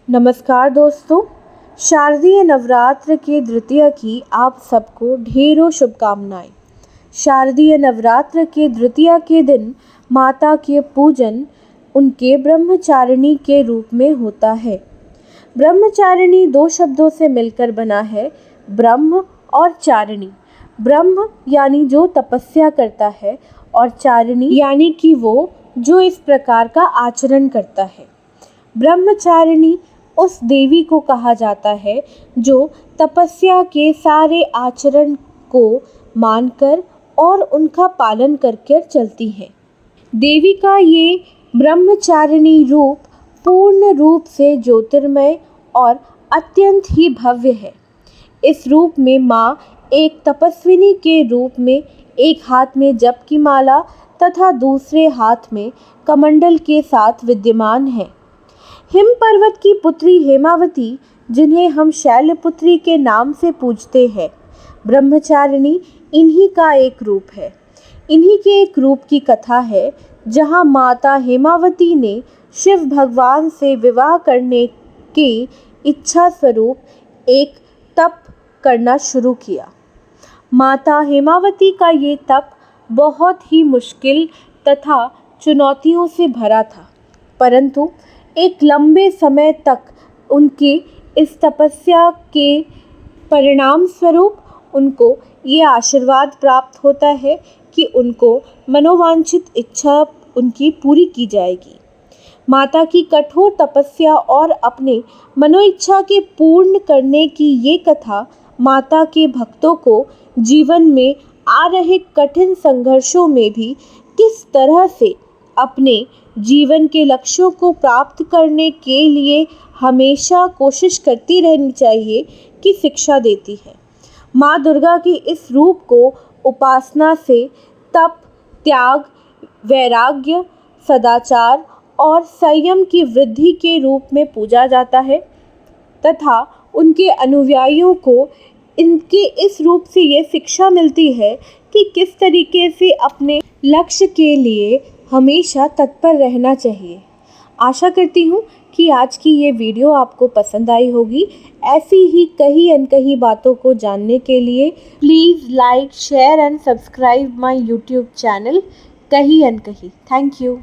नमस्कार दोस्तों, शारदीय नवरात्र के द्वितीया की आप सबको ढेरों शुभकामनाएं। शारदीय नवरात्र के द्वितीया के दिन माता के पूजन उनके ब्रह्मचारिणी के रूप में होता है। ब्रह्मचारिणी दो शब्दों से मिलकर बना है, ब्रह्म और चारिणी। ब्रह्म यानी जो तपस्या करता है और चारिणी यानी कि वो जो इस प्रकार का आचरण करता है। ब्रह्मचारिणी उस देवी को कहा जाता है जो तपस्या के सारे आचरण को मानकर और उनका पालन करके चलती है। देवी का ये ब्रह्मचारिणी रूप पूर्ण रूप से ज्योतिर्मय और अत्यंत ही भव्य है। इस रूप में माँ एक तपस्विनी के रूप में एक हाथ में जप की माला तथा दूसरे हाथ में कमंडल के साथ विद्यमान है। हिम पर्वत की पुत्री हेमावती, जिन्हें हम शैलपुत्री के नाम से पूजते हैं, ब्रह्मचारिणी इन्हीं का एक रूप है। इन्हीं के एक रूप की कथा है जहाँ माता हेमावती ने शिव भगवान से विवाह करने की इच्छा स्वरूप एक तप करना शुरू किया। माता हेमावती का ये तप बहुत ही मुश्किल तथा चुनौतियों से भरा था, परंतु एक लंबे समय तक उनकी इस तपस्या के परिणाम स्वरूप उनको ये आशीर्वाद प्राप्त होता है कि उनको मनोवांछित इच्छा उनकी पूरी की जाएगी। माता की कठोर तपस्या और अपने मनोइच्छा के पूर्ण करने की ये कथा माता के भक्तों को जीवन में आ रहे कठिन संघर्षों में भी किस तरह से अपने जीवन के लक्ष्यों को प्राप्त करने के लिए हमेशा कोशिश करती रहनी चाहिए की शिक्षा देती है। माँ दुर्गा के इस रूप को उपासना से तप, त्याग, वैराग्य, सदाचार और संयम की वृद्धि के रूप में पूजा जाता है तथा उनके अनुयायियों को इनके इस रूप से ये शिक्षा मिलती है कि किस तरीके से अपने लक्ष्य के लिए हमेशा तत्पर रहना चाहिए। आशा करती हूँ कि आज की ये वीडियो आपको पसंद आई होगी। ऐसी ही कहीं अनकहीं बातों को जानने के लिए please like, share and subscribe my YouTube channel कहीं अनकहीं। Thank you.